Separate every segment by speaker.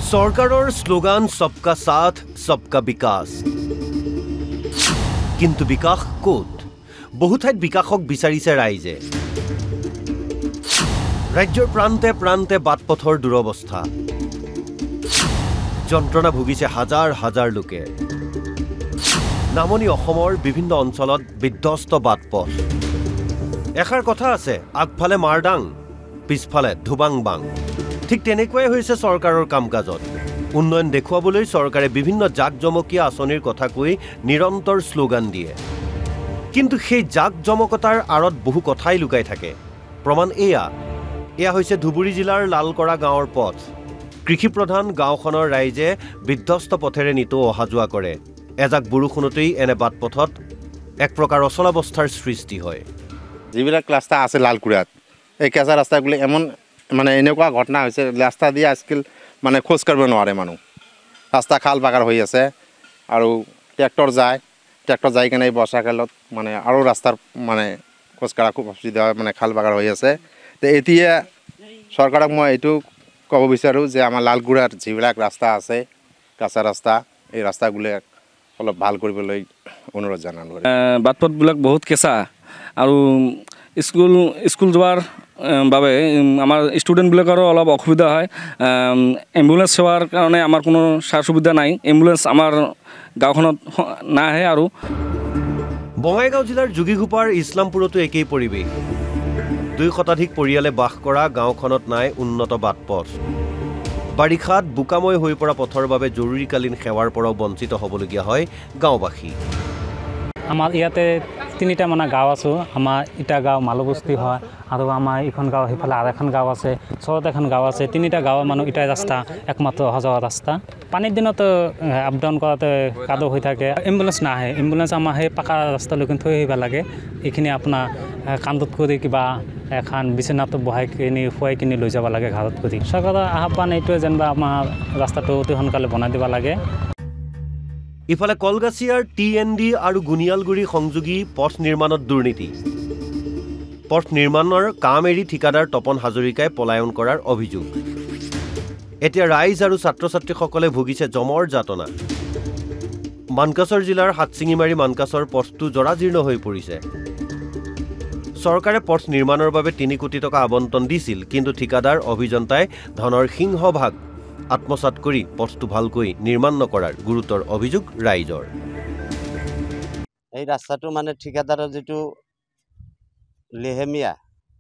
Speaker 1: চৰকাৰৰ শ্লোগান সবকা সাথ সবকা বিকাশ কিন্তু বিকাশ ক'ত বহু ঠাইত বিকাশক বিচাৰিছে ৰাইজে ৰাজ্যৰ প্ৰান্তে প্ৰান্তে বাটপথৰ দুৰৱস্থা যন্ত্ৰণা ভুগিছে হাজাৰ হাজাৰ লোকে নামনি অসমৰ বিভিন্ন অঞ্চলত বিধ্বস্ত বাটপথ এষাৰ কথা আছে আগফালে মাৰডাং পিছফালে ধুবাংবাং ঠিক তেনেকুৱাই হৈছে চৰকাৰৰ কামকাজত উন্নয়ন দেখুৱাবলৈ চৰকাৰে বিভিন্ন জাকজমকীয়া আঁচনিৰ কথা কৈ নিৰন্তৰ শ্লোগান দিয়ে কিন্তু সেই জাকজমকতাৰ আঁৰত বহু কথাই লুকাই থাকে প্ৰমাণ এয়া হৈছে ধুবুৰী জিলাৰ লালকৰা গাঁৱৰ পথ কৃষিপ্ৰধান গাঁওখনৰ ৰাইজে বিধ্বস্ত পথেৰে নিতৌ অহা যোৱা কৰে এজাক বৰষুণতেই এনে বাটপথত এক প্ৰকাৰ অচলাৱস্থাৰ সৃষ্টি হয়
Speaker 2: যিবিলাক ৰাস্তা আছে লালকুৰাত এই কেঁচা ৰাস্তাগুলি এমন মানে এনেকুৱা ঘটনা হৈছে ৰাস্তা দিয়ে আজকাল মানে খোজ কাঢ়িব নোৱাৰে মানুহ ৰাস্তা খাল বাগাৰ হৈ আছে আৰু ট্ৰেক্টৰ যাই কেনে এই বৰ্ষাকালত মানে আৰু ৰাস্তাৰ মানে খোজ কাঢ়া খুব অসুবিধা হয় মানে খাল বাগাৰ হৈ আছে তো এতিয়া চৰকাৰক মই এইটো ক'ব বিচাৰোঁ যে আমাৰ লালকুৰাত যিবিলাক ৰাস্তা আছে কাঁচা ৰাস্তা এই ৰাস্তাগুলি অলপ ভাল কৰিবলৈ অনুৰোধ জনালোঁ
Speaker 3: বাটপথবিলাক বহুত কেঁচা আৰু স্কুল যোৱাৰ বাবে আমাৰ ষ্টুডেণ্টবিলাকৰো অলপ অসুবিধা হয় এম্বুলেন্স সেৱাৰ কাৰণে আমাৰ কোনো সা সুবিধা নাই এম্বুলেন্স আমাৰ গাঁওখনত নাহে আৰু
Speaker 1: বঙাইগাঁও জিলাৰ যোগীঘোপাৰ ইছলামপুৰতো একেই পৰিৱেশ 2 শতাধিক পৰিয়ালে বাস কৰা গাঁওখনত নাই উন্নত বাটপথ বাৰিষাত বোকাময় হৈ পৰা পথৰ বাবে জৰুৰীকালীন সেৱাৰ পৰাও বঞ্চিত হ'বলগীয়া হয় গাঁওবাসী
Speaker 4: আমাৰ ইয়াতে 3টা মানে গাঁও আছে আমাৰ ইটা গাঁও মালবস্তি হয় আৰু আমাৰ ইখন গাঁও সিফালে আৰু এখন গাঁও আছে ওচৰত এখন গাঁও আছে 3টা গাঁৱৰ মানুহ ইটাই ৰাস্তা একমাত্ৰ অহা যোৱা ৰাস্তা পানীৰ দিনত আপ ডাউন কৰাতে কাদো হৈ থাকে এম্বুলেন্স নাহে এম্বুলেন্স আমাৰ সেই পাকা ৰাস্তালৈকে থৈ আহিব লাগে এইখিনি আপোনাৰ কান্দত কৰি কিবা এখন বিচনাটো বহাই কিনি খুৱাই কিনি লৈ যাব লাগে ঘৰত কৰি চৰকাৰৰ আহ্বান এইটোৱে যেনিবা আমাৰ ৰাস্তাটো অতি সোনকালে বনাই দিব লাগে
Speaker 1: ইফালে কলগাছিয়াৰ TND আৰু গুনিয়ালগুৰি সংযোগী পথ নিৰ্মাণত দুৰ্নীতি পথ নিৰ্মাণৰ কাম এৰি ঠিকাদাৰ তপন হাজৰিকাই পলায়ন কৰাৰ অভিযোগ এতিয়া ৰাইজ আৰু ছাত্ৰ ছাত্ৰীসকলে ভুগিছে জমৰ যাতনা মানকাছৰ জিলাৰ হাতচিঙিমাৰী মানকাছৰ পথটো জৰাজীৰ্ণ হৈ পৰিছে চৰকাৰে পথ নিৰ্মাণৰ বাবে 3 কোটি টকা আবণ্টন দিছিল কিন্তু ঠিকাদাৰ অভিযন্তাই ধনৰ সিংহভাগ আত্মসাত কৰি পথটো ভালকৈ নিৰ্মাণ নকৰাৰ গুৰুতৰ অভিযোগ ৰাইজৰ
Speaker 5: এই ৰাস্তাটো মানে ঠিকাদাৰৰ যেটো লেহেমিয়া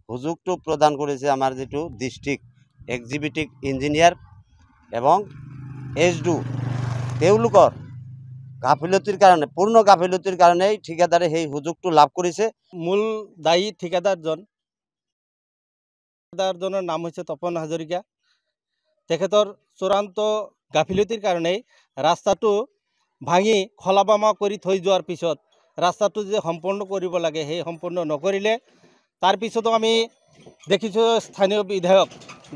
Speaker 5: সুযোগটো প্ৰদান কৰিছে আমাৰ যেটো ডিস্ট্ৰিক্ট এক্সিকিউটিভ ইঞ্জিনিয়াৰ এবং এছডু তেওঁলোকৰ গাফিলতিৰ কাৰণে পূৰ্ণ গাফিলতিৰ কাৰণে ঠিকাদাৰে সেই সুযোগটো লাভ কৰিছে
Speaker 6: মূল দায়ী ঠিকাদাৰজনৰ নাম হৈছে তপন হাজৰিকা তেখেতৰ চূড়ান্ত গাফিলতিৰ কাৰণে ৰাস্তাটো ভাঙি খলাবামা কৰি থৈ যোৱাৰ পিছত ৰাস্তাটো যে সম্পূৰ্ণ কৰিব লাগে সেই সম্পূৰ্ণ নকৰিলে তাৰ পিছতো আমি দেখিছোঁ স্থানীয় বিধায়ক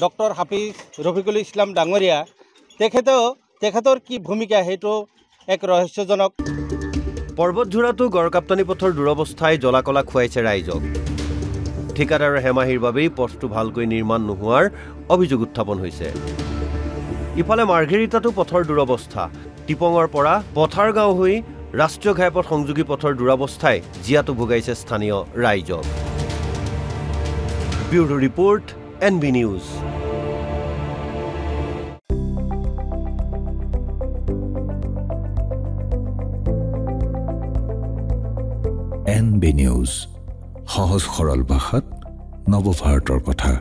Speaker 6: ডক্টৰ হাফিজ ৰফিকুল ইছলাম ডাঙৰীয়া তেখেতৰ কি ভূমিকা সেইটো এক ৰহস্যজনক
Speaker 1: পৰ্বতঝোৰাটো গড়কাপ্তানি পথৰ দুৰৱস্থাই জলাকলা খুৱাইছে ৰাইজক ঠিকাদাৰৰ হেমাহিৰ বাবেই পথটো ভালকৈ নিৰ্মাণ নোহোৱাৰ অভিযোগ উত্থাপন হৈছে ইফালে মাৰ্ঘেৰিটাটো পথৰ দুৰৱস্থা টিপঙৰ পৰা পথাৰ গাঁও হৈ ৰাষ্ট্ৰীয় ঘাইপথ সংযোগী পথৰ দুৰৱস্থাই জিয়াটো ভোগাইছে স্থানীয় ৰাইজক bureau report NB news
Speaker 7: NB news সহজ সৰল ভাষাত নৱভাৰতৰ কথা